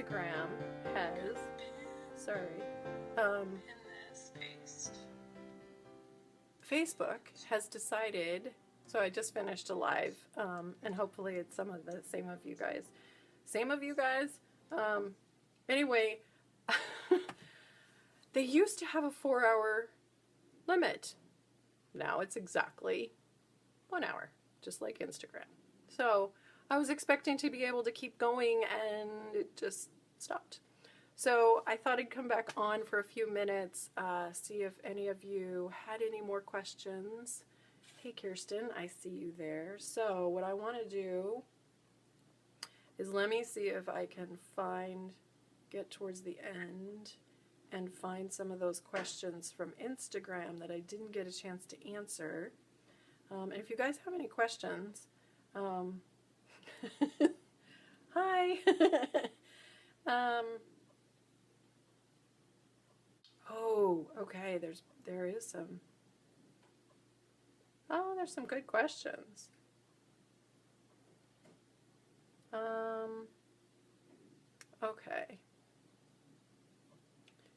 Instagram has, sorry, Facebook has decided, so I just finished a live, and hopefully it's some of the same of you guys. Anyway, they used to have a 4-hour limit. Now it's exactly 1 hour, just like Instagram. So I was expecting to be able to keep going and it just stopped. So I thought I'd come back on for a few minutes, see if any of you had any more questions. Hey Kirsten, I see you there. So what I want to do is let me see if I can get towards the end and find some of those questions from Instagram that I didn't get a chance to answer. And if you guys have any questions, hi. Oh, okay, there is some. Oh, there's some good questions. Okay.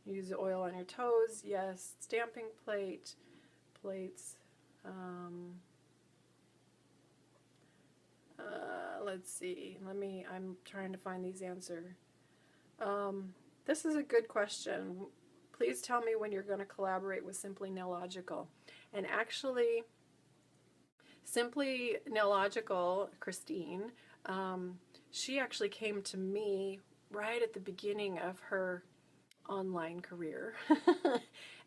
Use the oil on your toes, yes. Stamping plates. Let's see. I'm trying to find these answers. This is a good question. Please tell me when you're going to collaborate with Simply Nailogical. And actually, Simply Nailogical, Christine, she actually came to me right at the beginning of her online career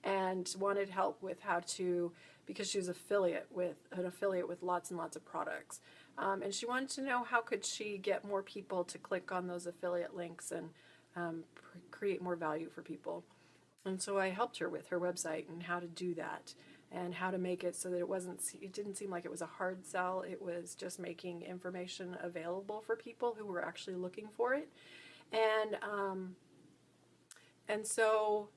and wanted help with how to, because she was an affiliate with lots and lots of products, and she wanted to know how could she get more people to click on those affiliate links and create more value for people. And so I helped her with her website and how to do that and how to make it so that it didn't seem like it was a hard sell. It was just making information available for people who were actually looking for it. And so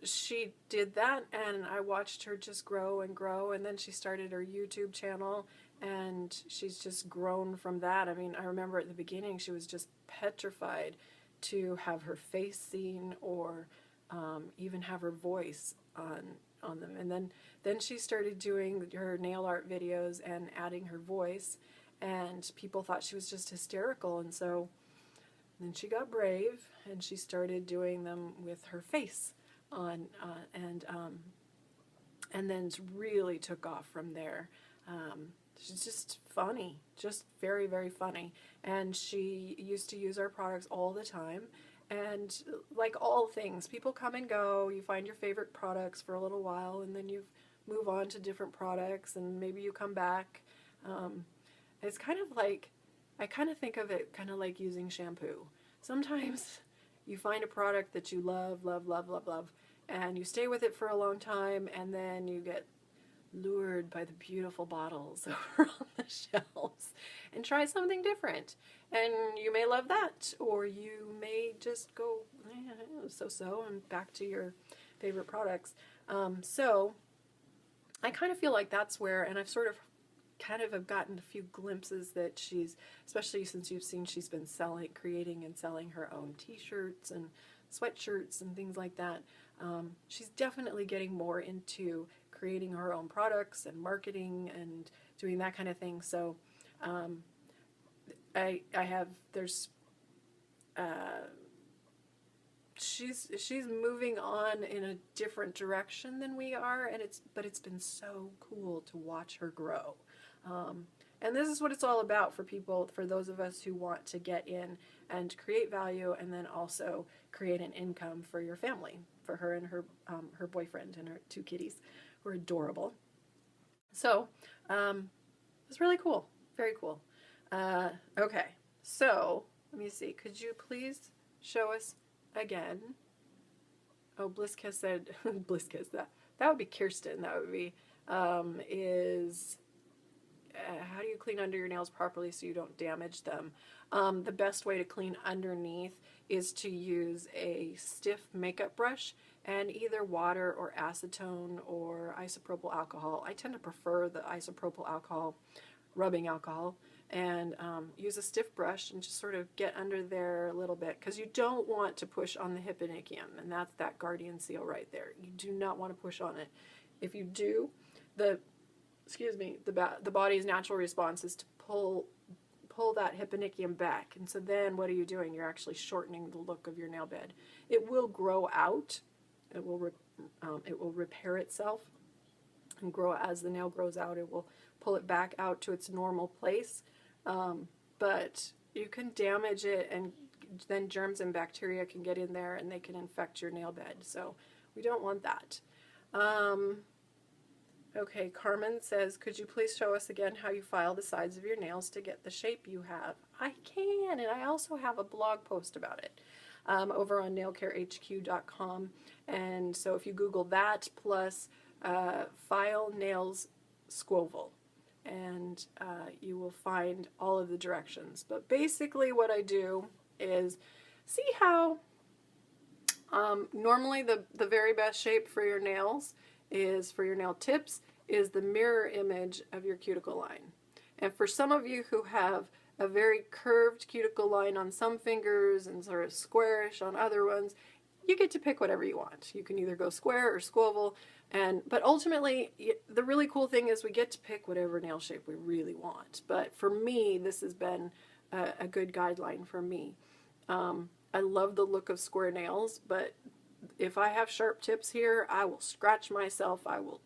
she did that, and I watched her just grow and grow, and then she started her YouTube channel, and she's just grown from that. I mean, I remember at the beginning she was just petrified to have her face seen or even have her voice on them. And then she started doing her nail art videos and adding her voice, and people thought she was just hysterical, and so then she got brave and she started doing them with her face on, and then really took off from there. She's just funny, just very, very funny. And she used to use our products all the time. And like all things, people come and go. You find your favorite products for a little while, and then you move on to different products, and maybe you come back. It's kind of like, I kind of think of it kind of like using shampoo. Sometimes you find a product that you love, and you stay with it for a long time, and then you get lured by the beautiful bottles over on the shelves and try something different. And you may love that, or you may just go, so-so, and back to your favorite products. So I kind of feel like that's where, and I've sort of kind of have gotten a few glimpses that she's, especially since you've seen she's been creating and selling her own t-shirts and sweatshirts and things like that. She's definitely getting more into creating her own products and marketing and doing that kind of thing. So she's moving on in a different direction than we are, but it's been so cool to watch her grow. And this is what it's all about for people, for those of us who want to get in and create value and then also create an income for your family, for her and her boyfriend and her 2 kitties who are adorable. So it's really cool, very cool. Okay, so let me see. Could you please show us again? Oh, Bliss Kiss said, Bliss Kiss, that would be Kirsten. That would be, how do you clean under your nails properly so you don't damage them? The best way to clean underneath is to use a stiff makeup brush and either water or acetone or isopropyl alcohol. I tend to prefer the isopropyl alcohol, rubbing alcohol, and use a stiff brush and just sort of get under there a little bit, because you don't want to push on the hyponychium, and that's that guardian seal right there. You do not want to push on it. If you do, the body's natural response is to pull that hyponychium back, and so then what are you doing? You're actually shortening the look of your nail bed. It will grow out. It will repair itself and grow as the nail grows out. It will pull it back out to its normal place. But you can damage it, and then germs and bacteria can get in there and they can infect your nail bed. So we don't want that. Okay, Carmen says, could you please show us again how you file the sides of your nails to get the shape you have? I can, and I also have a blog post about it over on nailcarehq.com. And so if you Google that plus file nails squoval, and you will find all of the directions. But basically what I do is, see how normally the very best shape for your nails is, for your nail tips, is the mirror image of your cuticle line. And for some of you who have a very curved cuticle line on some fingers and sort of squarish on other ones, you get to pick whatever you want. You can either go square or squoval, but ultimately the really cool thing is we get to pick whatever nail shape we really want. But for me, this has been a good guideline for me. I love the look of square nails, but if I have sharp tips here, I will scratch myself. I will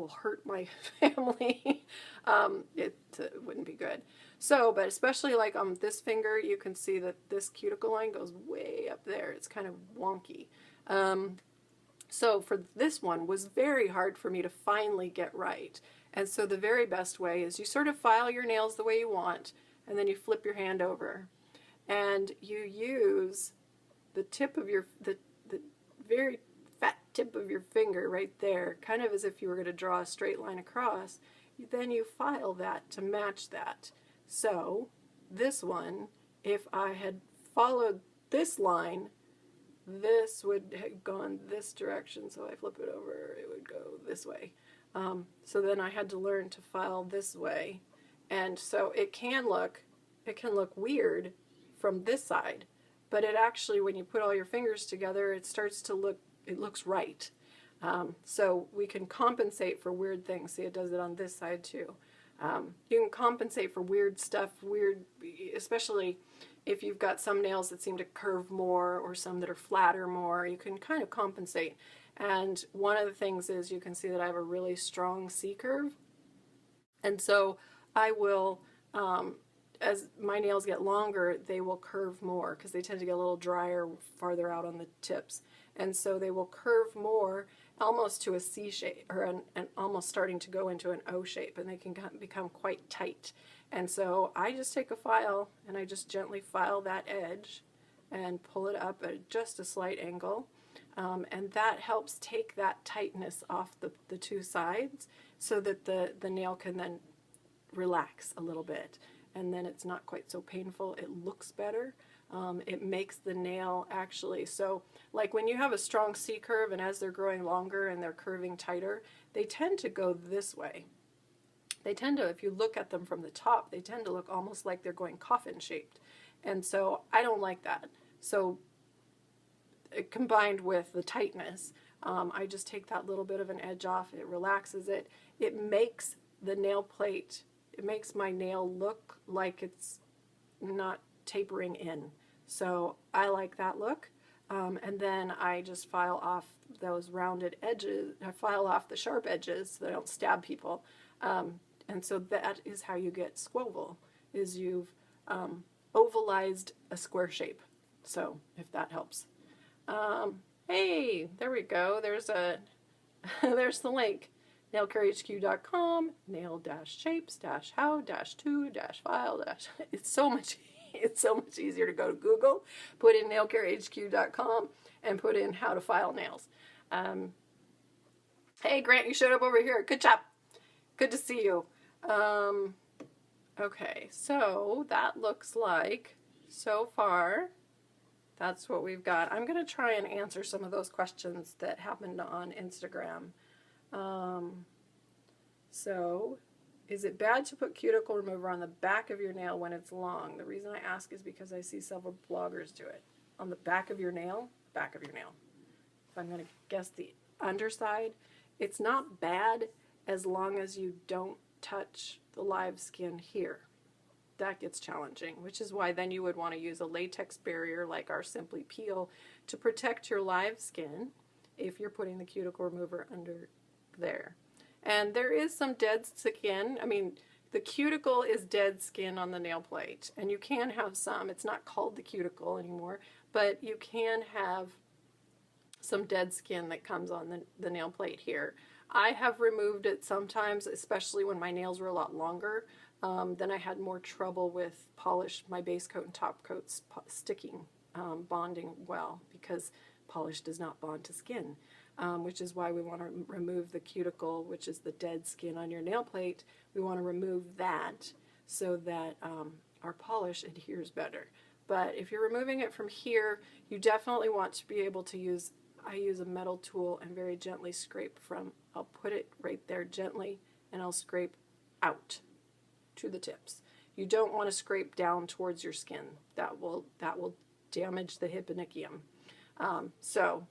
hurt my family. It wouldn't be good. So, but especially like on this finger, you can see that this cuticle line goes way up there. It's kind of wonky. So for this one was very hard for me to finally get right. And so the very best way is you sort of file your nails the way you want, and then you flip your hand over. And you use the tip of your, the very fat tip of your finger right there, kind of as if you were going to draw a straight line across. Then you file that to match that. So this one, if I had followed this line, this would have gone this direction. So I flip it over, it would go this way. So then I had to learn to file this way. And so it can look weird from this side, but it actually, when you put all your fingers together, it starts to look, it looks right. So we can compensate for weird things. See, it does it on this side too. You can compensate for weird stuff, especially if you've got some nails that seem to curve more or some that are flatter more. You can kind of compensate. And one of the things is, you can see that I have a really strong C curve. And so I will, as my nails get longer, they will curve more because they tend to get a little drier farther out on the tips. And so they will curve more, almost to a C shape, or an almost starting to go into an O shape, and they can become quite tight. And so I just take a file and I just gently file that edge and pull it up at just a slight angle. And that helps take that tightness off the two sides, so that the nail can then relax a little bit. And then it's not quite so painful. It looks better. It makes the nail actually, so like when you have a strong C curve and as they're growing longer and they're curving tighter, they tend to go this way. They tend to, if you look at them from the top, they tend to look almost like they're going coffin shaped. And so I don't like that. So combined with the tightness, I just take that little bit of an edge off. It relaxes it. It makes the nail plate, it makes my nail look like it's not tapering in. So I like that look. And then I just file off those rounded edges. I file off the sharp edges so they don't stab people. And so that is how you get squoval, is you've ovalized a square shape. So if that helps. Hey, there we go. There's there's the link. nailcarehq.com, nail-shapes-how-to-file. It's so much easier to go to Google, put in nailcarehq.com, and put in how to file nails. Hey, Grant, you showed up over here. Good job. Good to see you. Okay, so that looks like, so far, that's what we've got. I'm going to try and answer some of those questions that happened on Instagram. So Is it bad to put cuticle remover on the back of your nail when it's long? The reason I ask is because I see several bloggers do it. On the back of your nail? Back of your nail. If I'm going to guess the underside, it's not bad as long as you don't touch the live skin here. That gets challenging, which is why then you would want to use a latex barrier like our Simply Peel to protect your live skin if you're putting the cuticle remover under there. And there is some dead skin. I mean, the cuticle is dead skin on the nail plate, and you can have some. It's not called the cuticle anymore, but you can have some dead skin that comes on the nail plate here. I have removed it sometimes, especially when my nails were a lot longer. Then I had more trouble with polish, my base coat and top coats sticking, bonding well, because polish does not bond to skin, which is why we want to remove the cuticle, which is the dead skin on your nail plate. We want to remove that so that our polish adheres better. But if you're removing it from here, you definitely want to be able to use, I use a metal tool and very gently scrape from, I'll put it right there gently, and I'll scrape out to the tips. You don't want to scrape down towards your skin. That will damage the hyponychium. So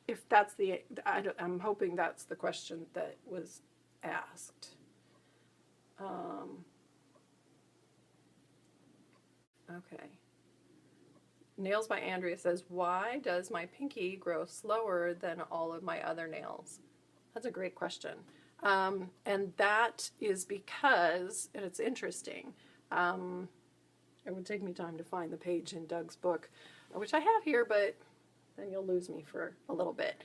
if that's the, I'm hoping that's the question that was asked. Okay. Nails by Andrea says, why does my pinky grow slower than all of my other nails? That's a great question. And that is because, and it's interesting, it would take me time to find the page in Doug's book, which I have here, but then you'll lose me for a little bit.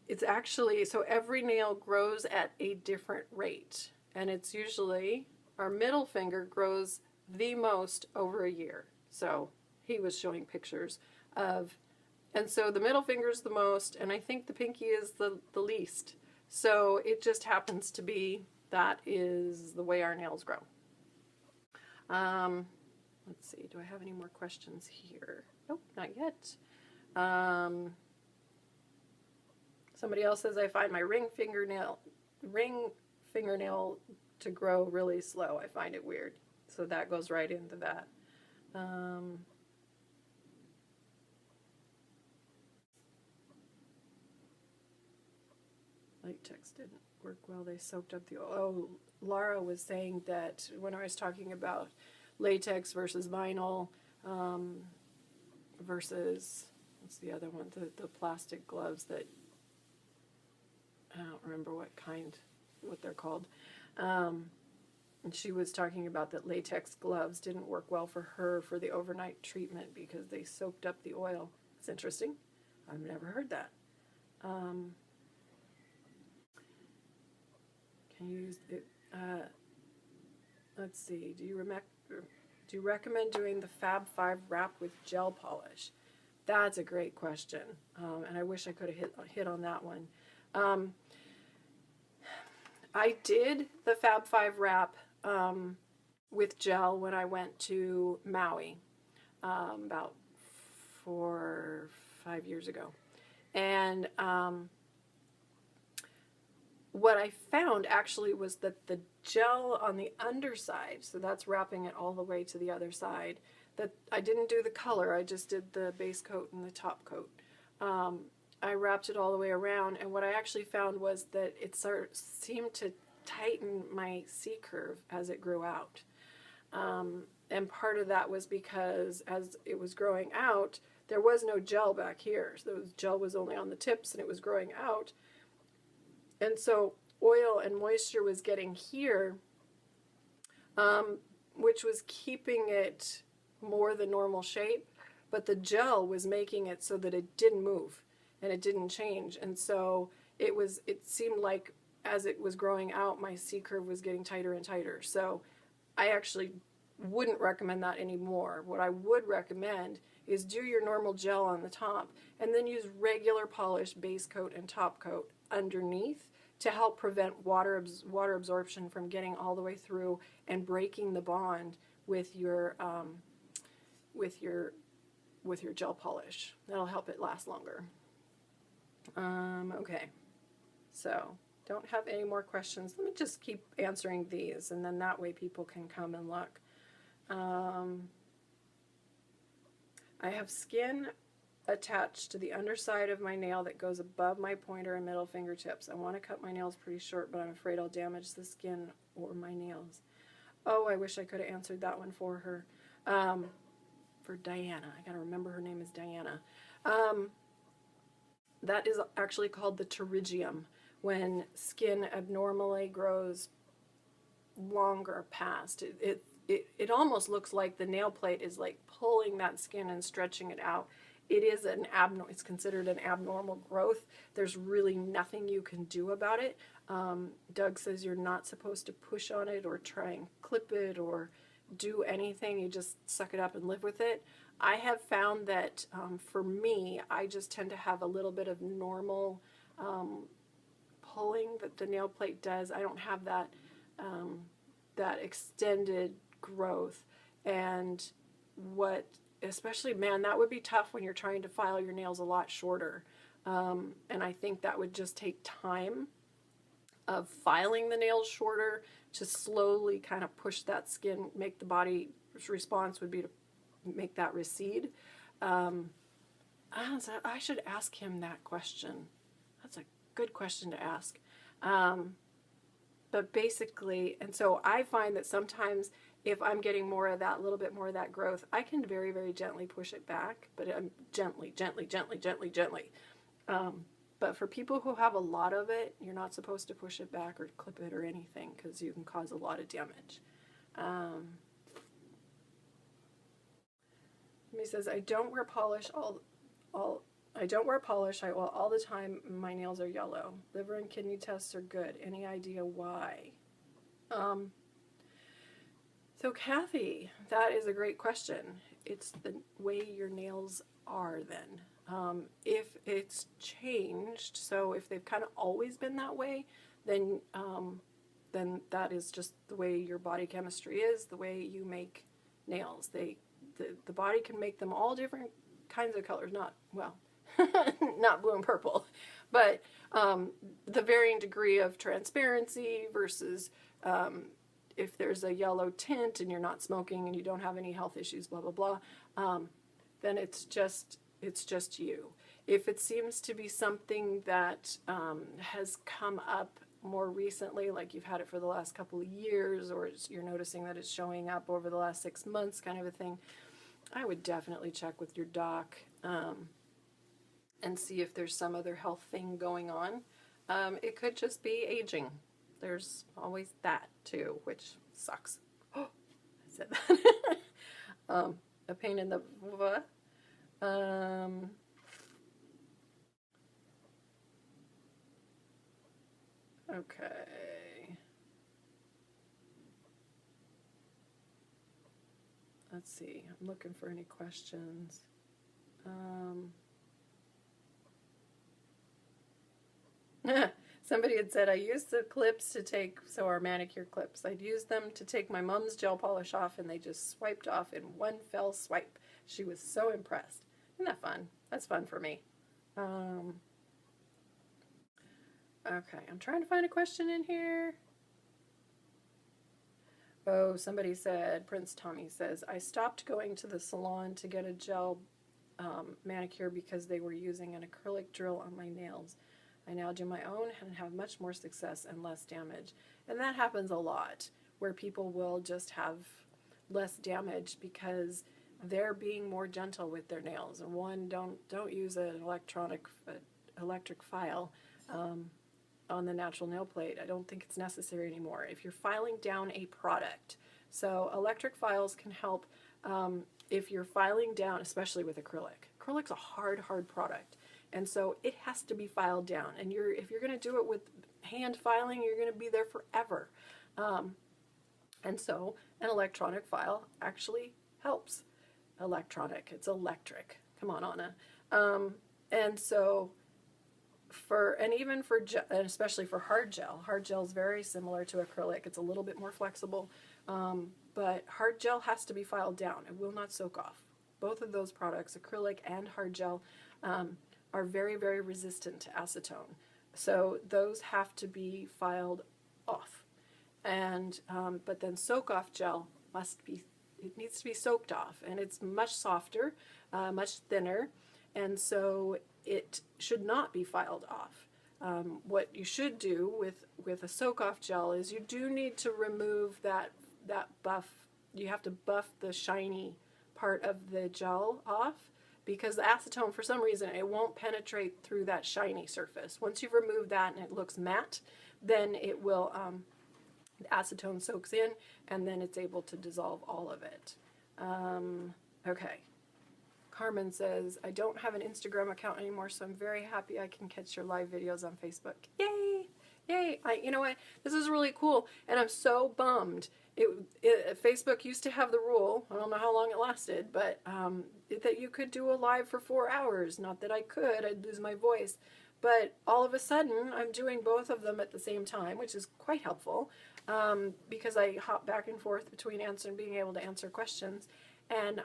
It's actually, so every nail grows at a different rate, and it's usually, our middle finger grows the most over a year. So he was showing pictures of, and so the middle finger is the most, and I think the pinky is the least. So it just happens to be that is the way our nails grow. Let's see, do I have any more questions here? Nope, not yet. Somebody else says, I find my ring fingernail to grow really slow. I find it weird. So that goes right into that. Latex didn't work well. They soaked up the oil. Oh, Laura was saying that when I was talking about latex versus vinyl versus, what's the other one? The plastic gloves that, I don't remember what they're called. And she was talking about that latex gloves didn't work well for her for the overnight treatment because they soaked up the oil. It's interesting. I've never heard that. Can you use it? Let's see. Do you recommend doing the Fab Five wrap with gel polish? That's a great question, and I wish I could have hit on that one. I did the Fab Five wrap with gel when I went to Maui about 4 or 5 years ago, and what I found actually was that the gel on the underside, so that's wrapping it all the way to the other side, that I didn't do the color, I just did the base coat and the top coat. I wrapped it all the way around, and what I actually found was that it seemed to tighten my C-curve as it grew out. And part of that was because as it was growing out, there was no gel back here. So the gel was only on the tips and it was growing out. And so oil and moisture was getting here, which was keeping it more the normal shape, but the gel was making it so that it didn't move and it didn't change. And so it seemed like as it was growing out, my C-curve was getting tighter and tighter. So I actually wouldn't recommend that anymore. What I would recommend is do your normal gel on the top and then use regular polish base coat and top coat underneath to help prevent water absorption from getting all the way through and breaking the bond with your gel polish. That'll help it last longer. Okay, so don't have any more questions. Let me just keep answering these, and then that way people can come and look. I have skin attached to the underside of my nail that goes above my pointer and middle fingertips. I want to cut my nails pretty short, but I'm afraid I'll damage the skin or my nails. Oh, I wish I could have answered that one for her. For Diana. I gotta remember her name is Diana. That is actually called the pterygium, when skin abnormally grows longer past. It almost looks like the nail plate is like pulling that skin and stretching it out. It is it's considered an abnormal growth. There's really nothing you can do about it. Doug says you're not supposed to push on it or try and clip it or do anything. You just suck it up and live with it. I have found that for me, I just tend to have a little bit of normal pulling that the nail plate does. I don't have that that extended growth. And especially, man, that would be tough when you're trying to file your nails a lot shorter. And I think that would just take time of filing the nails shorter to slowly kind of push that skin, make the body's response would be to make that recede. So I should ask him that question. That's a good question to ask. But basically, and so I find that sometimes if I'm getting more of that, little bit more of that growth, I can very, very gently push it back, but I'm gently. But for people who have a lot of it, you're not supposed to push it back or clip it or anything because you can cause a lot of damage. He says, I don't wear polish I don't wear polish. All the time my nails are yellow. Liver and kidney tests are good. Any idea why? So Kathy, that is a great question. It's the way your nails are then. If it's changed, so if they've kind of always been that way, then that is just the way your body chemistry is, the way you make nails. The body can make them all different kinds of colors, not blue and purple, but the varying degree of transparency versus if there's a yellow tint and you're not smoking and you don't have any health issues, blah, blah, blah, then it's just you. If it seems to be something that has come up more recently, like you've had it for the last couple of years, or you're noticing that it's showing up over the last 6 months kind of a thing, I would definitely check with your doc and see if there's some other health thing going on. It could just be aging. There's always that too, which sucks. Oh, I said that. A pain in the vulva. Okay. Let's see. I'm looking for any questions. Somebody had said, I used the clips to take, so our manicure clips, I'd use them to take my mom's gel polish off and they just swiped off in one fell swipe. She was so impressed. Isn't that fun? That's fun for me. Okay, I'm trying to find a question in here. Oh, somebody said, Prince Tommy says, I stopped going to the salon to get a gel manicure because they were using an acrylic drill on my nails. I now do my own and have much more success and less damage. And that happens a lot, where people will just have less damage because they're being more gentle with their nails. And one, don't use an electric file on the natural nail plate. I don't think it's necessary anymore. If you're filing down a product, so electric files can help if you're filing down, especially with acrylic. Acrylic's a hard product. And so it has to be filed down. And if you're going to do it with hand filing, you're going to be there forever. And so an electronic file actually helps. It's electric. Come on, Anna. And so even for gel, and especially for hard gel is very similar to acrylic. It's a little bit more flexible, but hard gel has to be filed down. It will not soak off. Both of those products, acrylic and hard gel, are very, very resistant to acetone. So those have to be filed off. And but then soak off gel must be, it needs to be soaked off, and it's much softer, much thinner, and so it should not be filed off. What you should do with a soak off gel is you do need to remove that buff. You have to buff the shiny part of the gel off, because the acetone, for some reason, it won't penetrate through that shiny surface. Once you've removed that and it looks matte, then it will, the acetone soaks in, and then it's able to dissolve all of it. Okay. Carmen says, I don't have an Instagram account anymore, so I'm very happy I can catch your live videos on Facebook. Yay! Yay! You know what? This is really cool, and I'm so bummed. Facebook used to have the rule, I don't know how long it lasted, but that you could do a live for 4 hours. Not that I could, I'd lose my voice. But all of a sudden, I'm doing both of them at the same time, which is quite helpful, because I hop back and forth between being able to answer questions, and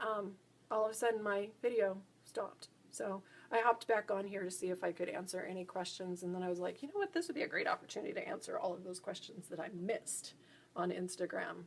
all of a sudden my video stopped. So I hopped back on here to see if I could answer any questions, and then I was like, you know what, this would be a great opportunity to answer all of those questions that I missed on Instagram.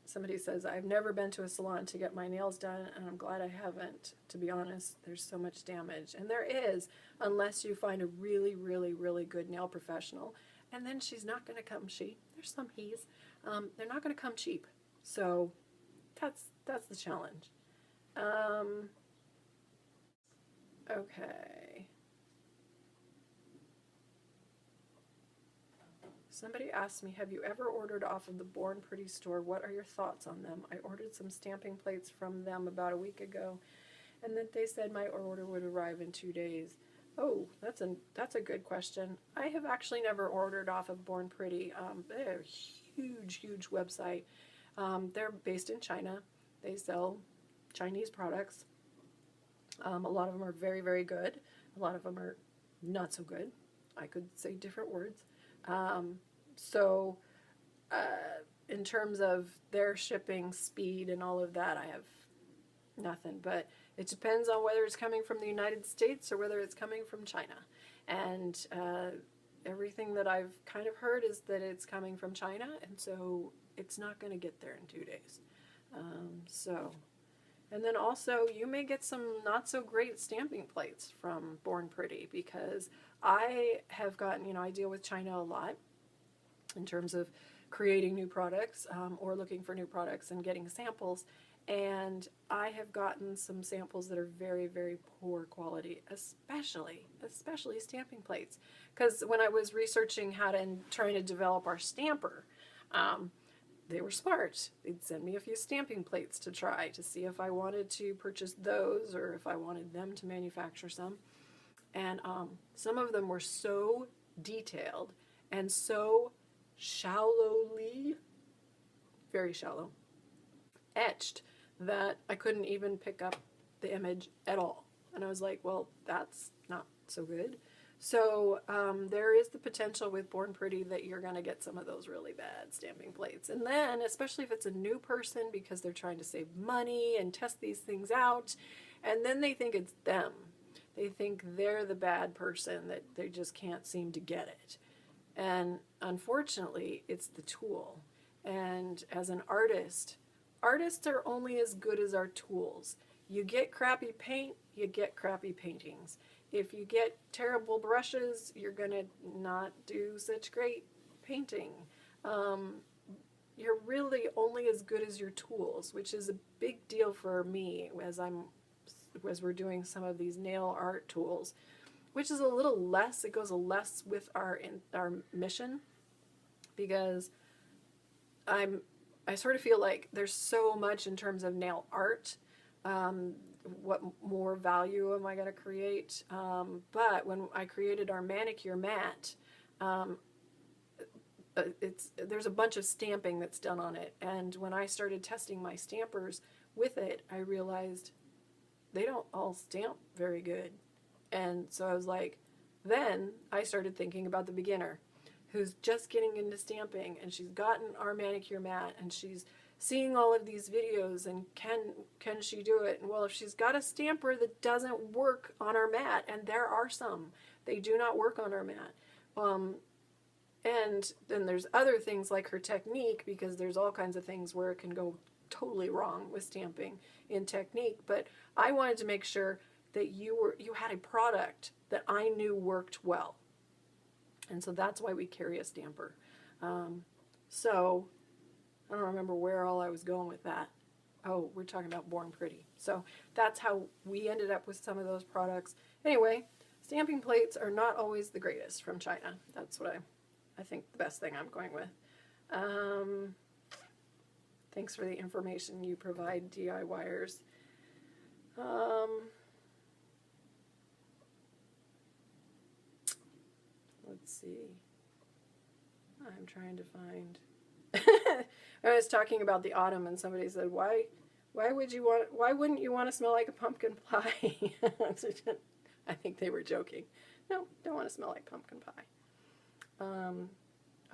Somebody says, I've never been to a salon to get my nails done, and I'm glad I haven't. To be honest, there's so much damage. And there is, unless you find a really, really, really good nail professional. And then she's not going to come cheap. There's some he's. They're not going to come cheap. So that's the challenge. Okay. Somebody asked me, have you ever ordered off of the Born Pretty store? What are your thoughts on them? I ordered some stamping plates from them about a week ago, and then they said my order would arrive in 2 days. Oh, that's a good question. I have actually never ordered off of Born Pretty. They're a huge, huge website. They're based in China. They sell Chinese products. A lot of them are very, very good. A lot of them are not so good. I could say different words. So in terms of their shipping speed and all of that, I have nothing, but it depends on whether it's coming from the United States or whether it's coming from China. And everything that I've kind of heard is that it's coming from China, and so it's not going to get there in 2 days. And then also you may get some not so great stamping plates from Born Pretty, because I have gotten, I deal with China a lot in terms of creating new products or looking for new products and getting samples. And I have gotten some samples that are very, very poor quality, especially stamping plates. Because when I was researching how to and trying to develop our stamper, they were smart. They'd send me a few stamping plates to try to see if I wanted to purchase those or if I wanted them to manufacture some. And some of them were so detailed and so shallowly, very shallow, etched that I couldn't even pick up the image at all. And I was like, well, that's not so good. So there is the potential with Born Pretty that you're going to get some of those really bad stamping plates. And then, especially if it's a new person, because they're trying to save money and test these things out, and then they think it's them. They think they're the bad person, that they just can't seem to get it. And unfortunately, it's the tool. And as an artist, artists are only as good as our tools. You get crappy paint, you get crappy paintings. If you get terrible brushes, you're going to not do such great painting. You're really only as good as your tools, which is a big deal for me as we're doing some of these nail art tools, which is a little less, it goes a less with our mission, because I sort of feel like there's so much in terms of nail art. What more value am I going to create? But when I created our manicure mat, there's a bunch of stamping that's done on it. And when I started testing my stampers with it, I realized they don't all stamp very good. And so I was like, then I started thinking about the beginner who's just getting into stamping, and she's gotten our manicure mat and she's seeing all of these videos and can she do it? And well, if she's got a stamper that doesn't work on our mat, and there are some, they do not work on our mat. And then there's other things like her technique, because there's all kinds of things where it can go totally wrong with stamping in technique. But I wanted to make sure that you had a product that I knew worked well. And so that's why we carry a stamper. So I don't remember where all I was going with that. Oh, we're talking about Born Pretty. So that's how we ended up with some of those products. Anyway, stamping plates are not always the greatest from China. That's what I think the best thing I'm going with. Thanks for the information you provide, DIYers. Let's see. I'm trying to find. I was talking about the autumn, and somebody said, "Why wouldn't you want to smell like a pumpkin pie?" I think they were joking. No, don't want to smell like pumpkin pie.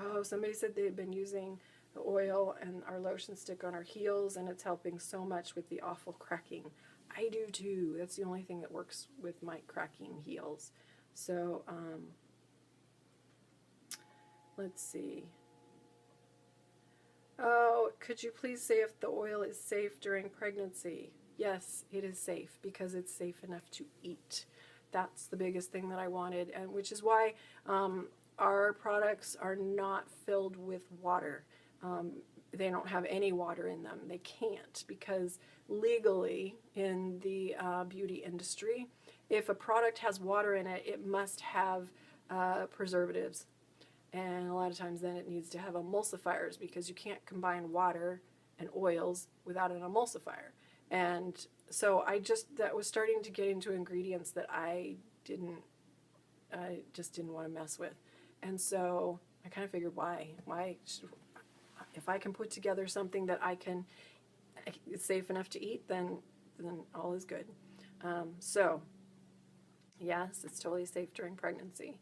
Oh, somebody said they had been using the oil and our lotion stick on our heels, and it's helping so much with the awful cracking. I do too. That's the only thing that works with my cracking heels. So, let's see. Oh, could you please say if the oil is safe during pregnancy? Yes, it is safe, because it's safe enough to eat. That's the biggest thing that I wanted, and which is why our products are not filled with water. They don't have any water in them. They can't, because legally in the beauty industry, if a product has water in it, it must have preservatives. And a lot of times then it needs to have emulsifiers, because you can't combine water and oils without an emulsifier. And so that was starting to get into ingredients that I just didn't want to mess with. And so I kind of figured, if I can put together something that it's safe enough to eat, then all is good. So yes, it's totally safe during pregnancy.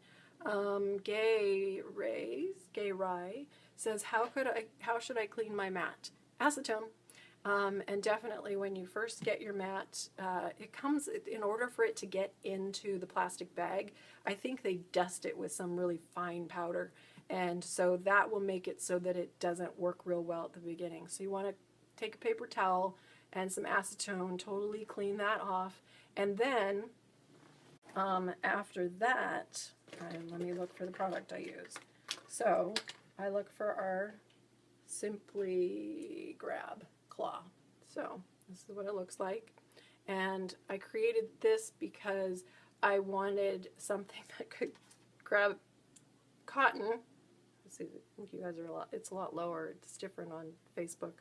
Gay Rye says, how should I clean my mat? Acetone. And definitely when you first get your mat, it comes, in order for it to get into the plastic bag, I think they dust it with some really fine powder. And so that will make it so that it doesn't work real well at the beginning. So you want to take a paper towel and some acetone, totally clean that off. And then after that, let me look for the product I use. So I look for our Simply Grab Claw. So this is what it looks like. And I created this because I wanted something that could grab cotton. Let's see, I think you guys are it's a lot lower. It's different on Facebook.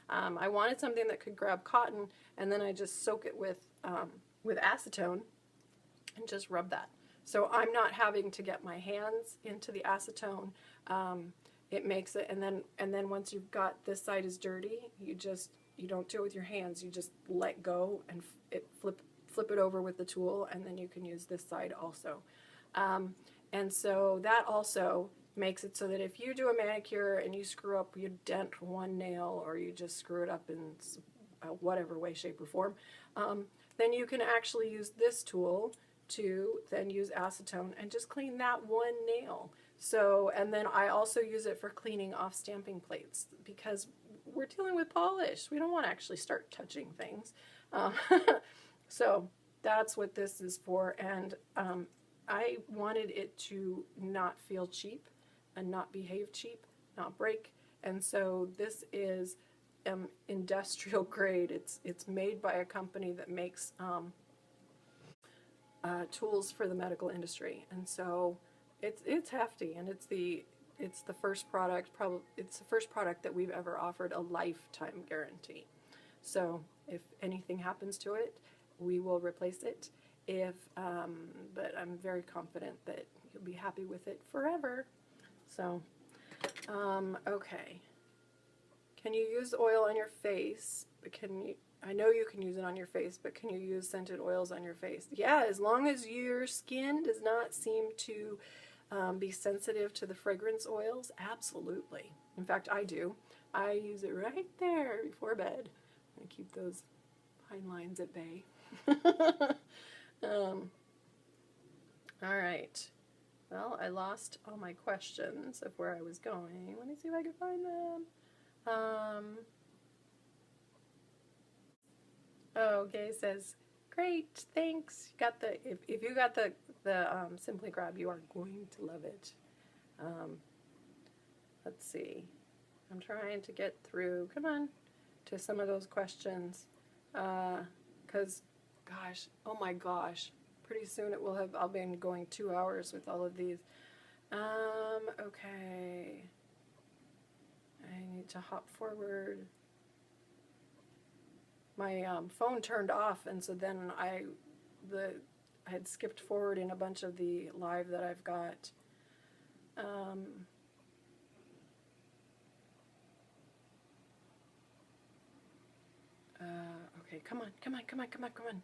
I wanted something that could grab cotton, and then I just soak it with acetone and just rub that. So I'm not having to get my hands into the acetone. It makes it, and then once you've got this side is dirty, you don't do it with your hands. You just let go and flip it over with the tool, and then you can use this side also. And so that also makes it so that if you do a manicure and you screw up, you dent one nail, or you just screw it up in whatever way, shape, or form, then you can actually use this tool to then use acetone and just clean that one nail. So, and then I also use it for cleaning off stamping plates, because we're dealing with polish. We don't want to actually start touching things. So that's what this is for. And I wanted it to not feel cheap and not behave cheap, not break. And so this is industrial grade. It's made by a company that makes tools for the medical industry, and so it's hefty, and it's the first product, it's the first product that we've ever offered a lifetime guarantee. So if anything happens to it, we will replace it. But I'm very confident that you'll be happy with it forever. So okay. Can you use oil on your face? I know you can use it on your face, but can you use scented oils on your face? Yeah, as long as your skin does not seem to be sensitive to the fragrance oils, absolutely. In fact, I do. I use it right there before bed. I keep those fine lines at bay. All right. Well, I lost all my questions of where I was going. Let me see if I can find them. Oh, Gay says, great, thanks. You got the if you got the Simply Grab, you are going to love it. Let's see. I'm trying to get through, come on, to some of those questions. Because, gosh, oh my gosh, pretty soon it will have, I'll be going 2 hours with all of these. Okay. I need to hop forward. My phone turned off, and so then I had skipped forward in a bunch of the live that I've got. Okay, come on, come on, come on, come on, come on.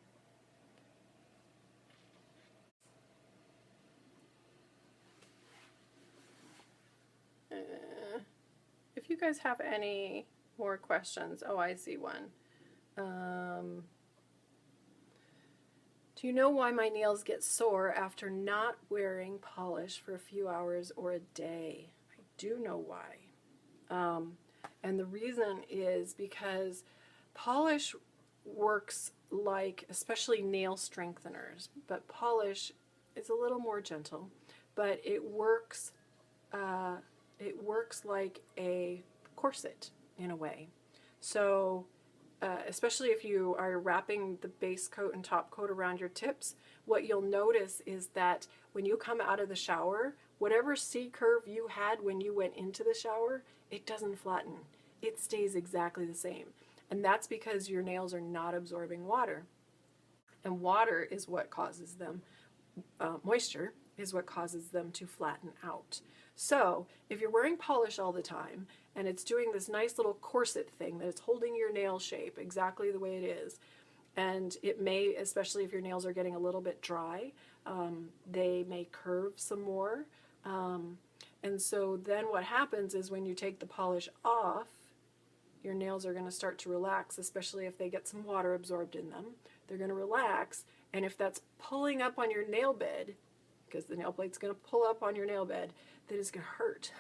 If you guys have any more questions, oh, I see one. Do you know why my nails get sore after not wearing polish for a few hours or a day? I do know why. And the reason is because polish works like, especially nail strengtheners, but polish is a little more gentle, but it works like a corset in a way. So especially if you are wrapping the base coat and top coat around your tips, what you'll notice is that when you come out of the shower, whatever C curve you had when you went into the shower, it doesn't flatten. It stays exactly the same. And that's because your nails are not absorbing water. And water is what causes them, moisture is what causes them to flatten out. So if you're wearing polish all the time and it's doing this nice little corset thing that it's holding your nail shape exactly the way it is, and it may, especially if your nails are getting a little bit dry, they may curve some more. And so then what happens is when you take the polish off, your nails are going to start to relax, especially if they get some water absorbed in them. They're going to relax, and if that's pulling up on your nail bed, because the nail plate's going to pull up on your nail bed, that is going to hurt.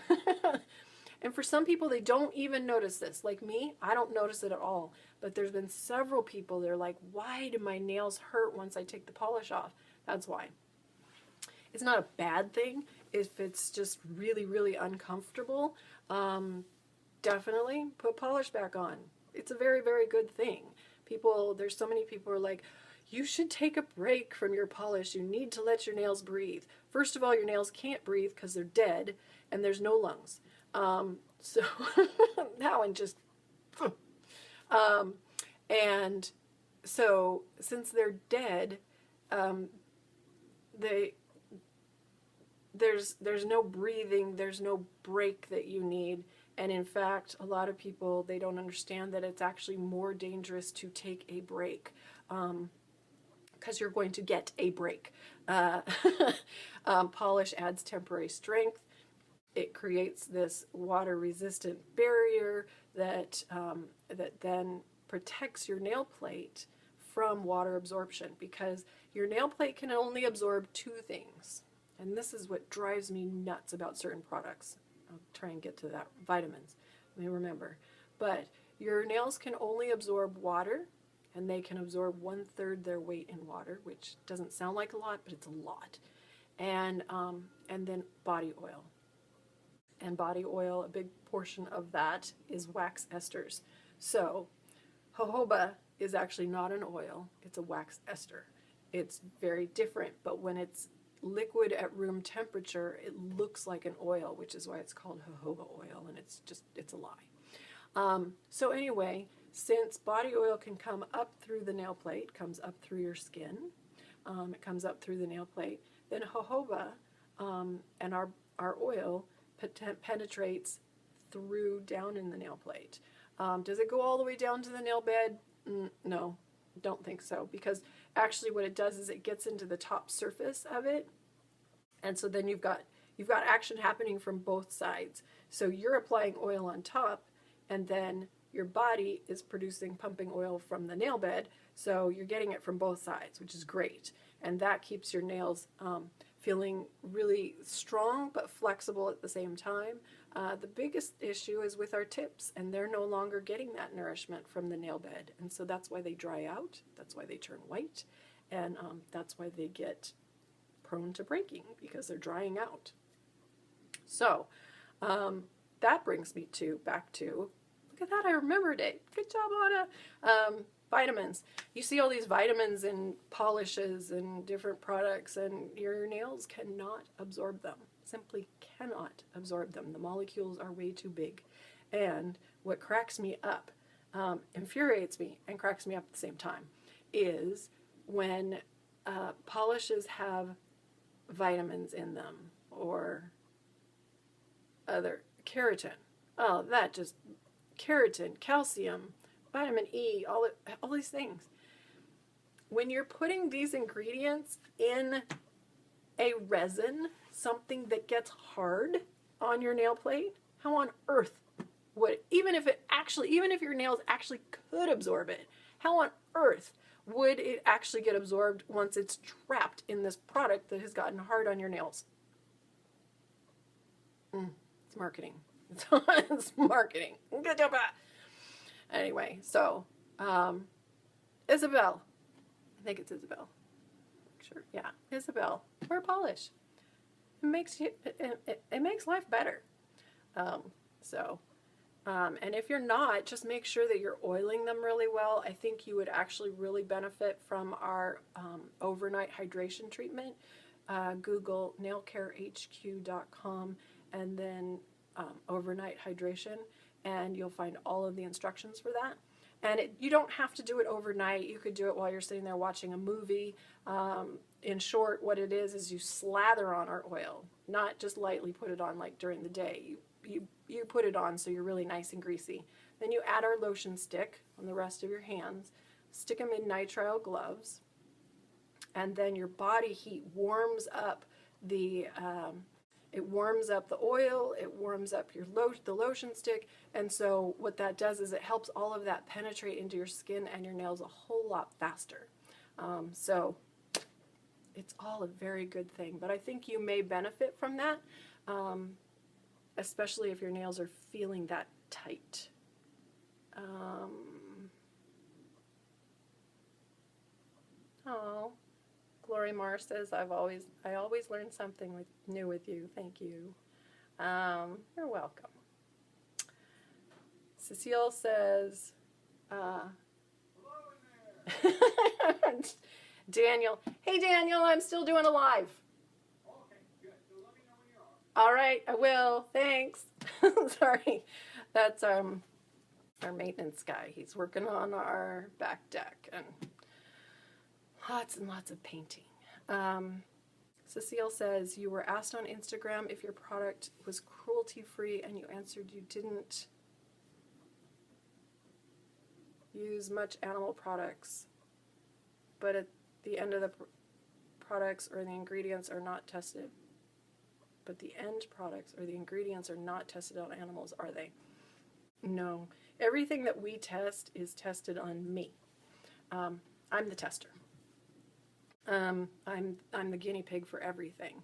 And for some people, they don't even notice this. Like me, I don't notice it at all. But there's been several people that are like, why do my nails hurt once I take the polish off? That's why. It's not a bad thing if it's just really, really uncomfortable. Definitely put polish back on. It's a very, very good thing. There's so many people who are like, you should take a break from your polish. You need to let your nails breathe. First of all, your nails can't breathe because they're dead and there's no lungs. So that one just, and so since they're dead, there's no breathing, there's no break that you need. And in fact, a lot of people, they don't understand that it's actually more dangerous to take a break, because you're going to get a break. Polish adds temporary strength. It creates this water-resistant barrier that then protects your nail plate from water absorption, because your nail plate can only absorb two things. And this is what drives me nuts about certain products. I'll try and get to that. Vitamins, let me remember. But your nails can only absorb water, and they can absorb 1/3 their weight in water, which doesn't sound like a lot, but it's a lot. And then body oil. And body oil, a big portion of that is wax esters. So jojoba is actually not an oil, it's a wax ester. It's very different, but when it's liquid at room temperature, it looks like an oil, which is why it's called jojoba oil, and it's a lie. So anyway, since body oil can come up through the nail plate, comes up through your skin, it comes up through the nail plate, then jojoba and our oil penetrates through down in the nail plate. Does it go all the way down to the nail bed? No, don't think so, because actually what it does is it gets into the top surface of it, and so then you've got action happening from both sides. So you're applying oil on top, and then your body is producing pumping oil from the nail bed, so you're getting it from both sides, which is great. And that keeps your nails feeling really strong but flexible at the same time. The biggest issue is with our tips, and they're no longer getting that nourishment from the nail bed, and so that's why they dry out, that's why they turn white, and that's why they get prone to breaking, because they're drying out. So that brings me back to, look at that, I remembered it. Good job, Anna. Vitamins. You see all these vitamins in polishes and different products, and your nails cannot absorb them. Simply cannot absorb them. The molecules are way too big. And what cracks me up, infuriates me and cracks me up at the same time, is when polishes have vitamins in them, or other keratin. Oh, that just, keratin, calcium, vitamin E, all these things. When you're putting these ingredients in a resin, something that gets hard on your nail plate, how on earth would, even if your nails actually could absorb it, how on earth would it actually get absorbed once it's trapped in this product that has gotten hard on your nails? It's marketing. It's marketing. Good job. Anyway, so Isabel, I think it's Isabel. Sure, yeah, Isabel. Wear polish. It makes you. It makes life better. And if you're not, just make sure that you're oiling them really well. I think you would actually really benefit from our overnight hydration treatment. Google nailcarehq.com and then overnight hydration, and you'll find all of the instructions for that. And you don't have to do it overnight. You could do it while you're sitting there watching a movie. In short, what it is you slather on our oil, not just lightly put it on like during the day. You put it on so you're really nice and greasy. Then you add our lotion stick on the rest of your hands, stick them in nitrile gloves, and then your body heat warms up the oil, it warms up the lotion stick, and so what that does is it helps all of that penetrate into your skin and your nails a whole lot faster. So it's all a very good thing, but I think you may benefit from that, especially if your nails are feeling that tight. Oh, Glory Mar says, I always learn something new with you. Thank you. You're welcome. Cecile says, Daniel, hey Daniel, I'm still doing a live. Okay, good. So let me know when you are. All right, I will. Thanks. Sorry. That's our maintenance guy. He's working on our back deck and lots and lots of painting. Cecile says, you were asked on Instagram if your product was cruelty-free and you answered you didn't use much animal products, but at the end of the products or the ingredients are not tested. But the end products or the ingredients are not tested on animals, are they? No. Everything that we test is tested on me. I'm the tester. I'm the guinea pig for everything.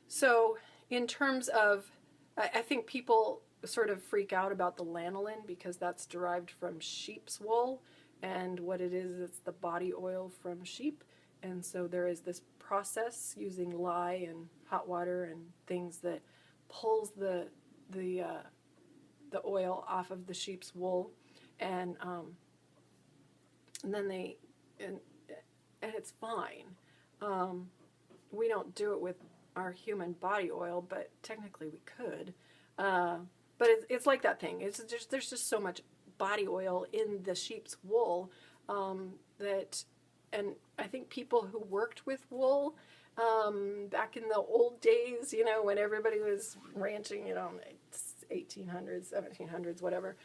So in terms of, I think people sort of freak out about the lanolin because that's derived from sheep's wool, and what it is, it's the body oil from sheep, and so there is this process using lye and hot water and things that pulls the oil off of the sheep's wool, and then and it's fine. We don't do it with our human body oil, but technically we could. But it's like that thing. There's just so much body oil in the sheep's wool that, and I think people who worked with wool back in the old days, you know, when everybody was ranching, you know, 1800s, 1700s, whatever,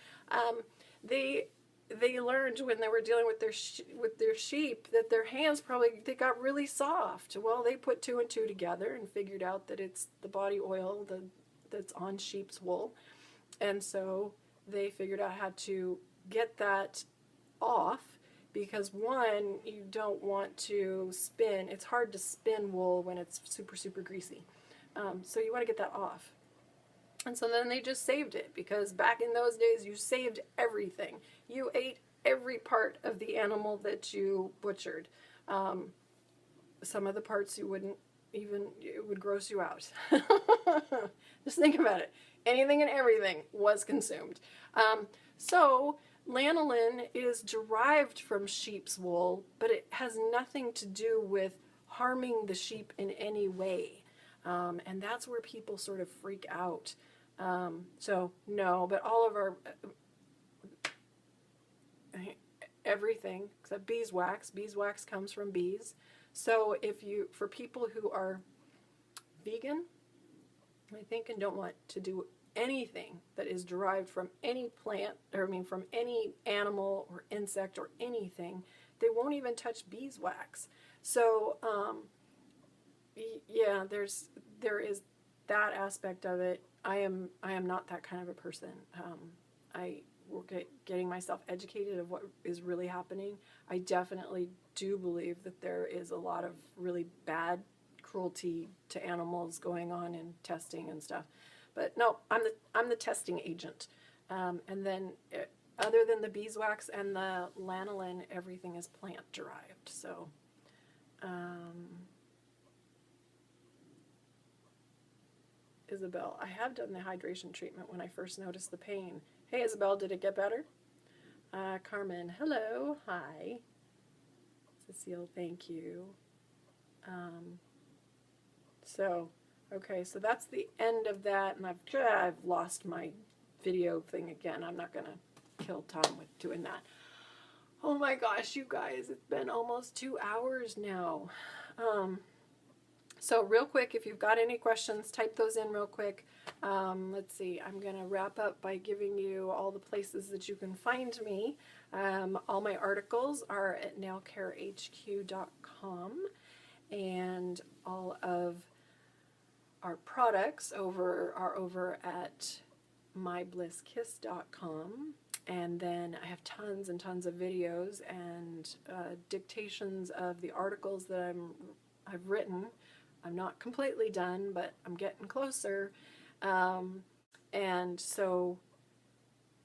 they learned when they were dealing with their sheep that their hands they got really soft. Well, they put two and two together and figured out that it's the body oil that's on sheep's wool, And so they figured out how to get that off, because one, you don't want to spin. It's hard to spin wool when it's super, super greasy. So you want to get that off. And so then they just saved it, because back in those days you saved everything. You ate every part of the animal that you butchered. Some of the parts you wouldn't even, it would gross you out. Just think about it. Anything and everything was consumed. So lanolin is derived from sheep's wool, but it has nothing to do with harming the sheep in any way. And that's where people sort of freak out. So no, but all of our, everything except beeswax. Beeswax comes from bees. So if you, for people who are vegan, I think, and don't want to do anything that is derived from any plant, or I mean from any animal or insect or anything, they won't even touch beeswax. So yeah, there is that aspect of it. I am not that kind of a person. I work at getting myself educated of what is really happening. I definitely do believe that there is a lot of really bad cruelty to animals going on in testing and stuff. But no, I'm the testing agent. And then other than the beeswax and the lanolin, everything is plant derived. So Isabel, I have done the hydration treatment when I first noticed the pain. Hey Isabel, did it get better? Carmen, hello, hi. Cecile, thank you. So, okay, so that's the end of that, and I've lost my video thing again. I'm not gonna kill time with doing that. Oh my gosh, you guys, it's been almost 2 hours now. So real quick, if you've got any questions, type those in real quick. Let's see, I'm going to wrap up by giving you all the places that you can find me. All my articles are at nailcarehq.com, and all of our products are over at myblesskiss.com. And then I have tons and tons of videos and dictations of the articles that I've written. I'm not completely done, but I'm getting closer. And so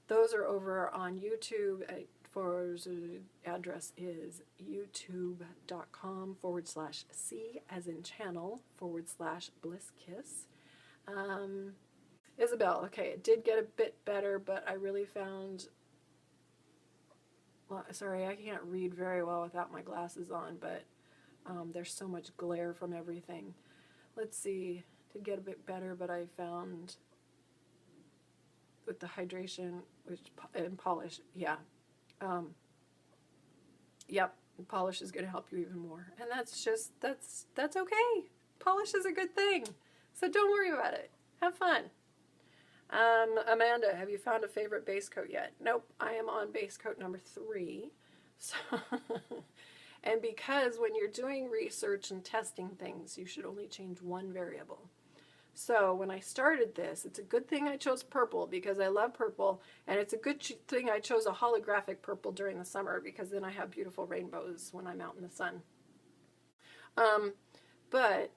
those are over on YouTube. For the address is youtube.com/C as in channel /blisskiss. Isabel, okay, it did get a bit better, but I really found, well, sorry, I can't read very well without my glasses on, but there's so much glare from everything. Let's see, did get a bit better, but I found with the hydration and polish, yeah. Yep, polish is going to help you even more. And that's just, that's okay. Polish is a good thing. So don't worry about it. Have fun. Amanda, have you found a favorite base coat yet? Nope, I am on base coat number 3. So and because when you're doing research and testing things, you should only change one variable. So when I started this, it's a good thing I chose purple because I love purple, and it's a good thing I chose a holographic purple during the summer because then I have beautiful rainbows when I'm out in the sun. But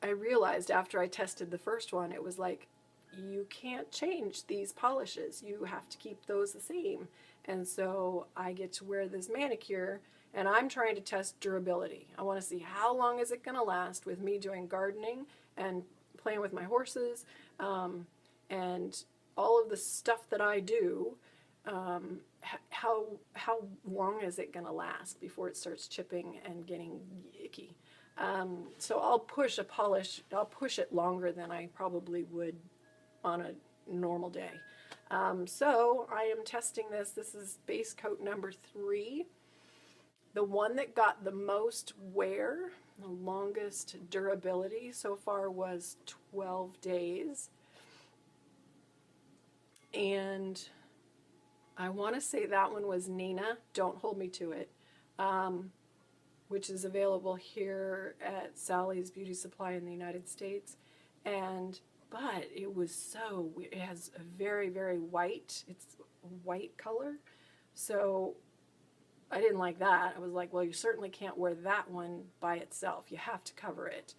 I realized after I tested the first one, it was like, you can't change these polishes. You have to keep those the same. And so I get to wear this manicure, and I'm trying to test durability. I want to see how long is it going to last with me doing gardening and playing with my horses, and all of the stuff that I do. How long is it going to last before it starts chipping and getting icky? So I'll push a polish. I'll push it longer than I probably would on a normal day. So I am testing this. This is base coat number 3. The one that got the most wear, the longest durability so far was 12 days. And I want to say that one was Nina, don't hold me to it, which is available here at Sally's Beauty Supply in the United States. And but it was so, it has a very, very white, it's a white color. So I didn't like that. I was like, well, you certainly can't wear that one by itself. You have to cover it.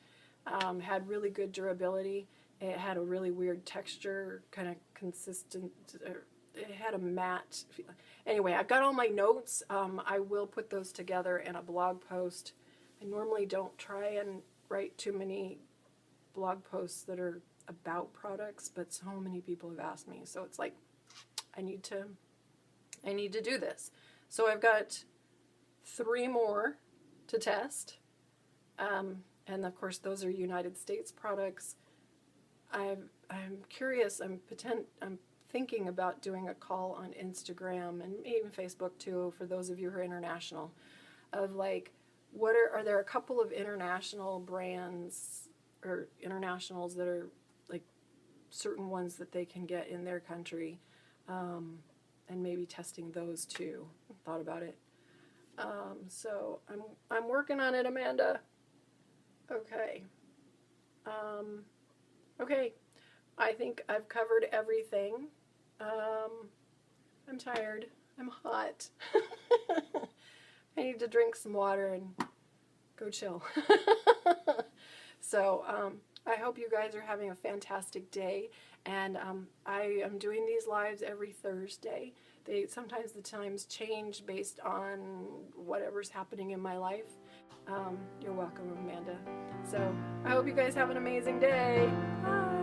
Had really good durability. It had a really weird texture, kind of consistent. It had a matte feeling. Anyway, I've got all my notes. I will put those together in a blog post. I normally don't try and write too many blog posts that are about products, but so many people have asked me. So it's like, I need to do this. So I've got 3 more to test. And of course, those are United States products. I'm curious. I'm thinking about doing a call on Instagram and even Facebook too, for those of you who are international, of like, are there a couple of international brands or internationals that are like certain ones that they can get in their country, and maybe testing those too. Thought about it. So I'm working on it, Amanda. Okay. Okay. I think I've covered everything. I'm tired. I'm hot. I need to drink some water and go chill. So I hope you guys are having a fantastic day. And I am doing these lives every Thursday. Sometimes the times change based on whatever's happening in my life. You're welcome, Amanda. So I hope you guys have an amazing day. Bye.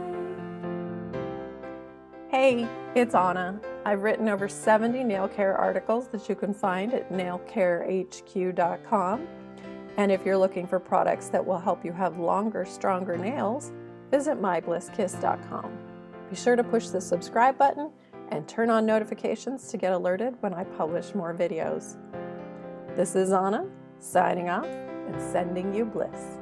Hey, it's Anna. I've written over 70 nail care articles that you can find at nailcarehq.com. And if you're looking for products that will help you have longer, stronger nails, visit myBlissKiss.com. Be sure to push the subscribe button and turn on notifications to get alerted when I publish more videos. This is Anna, signing off and sending you bliss.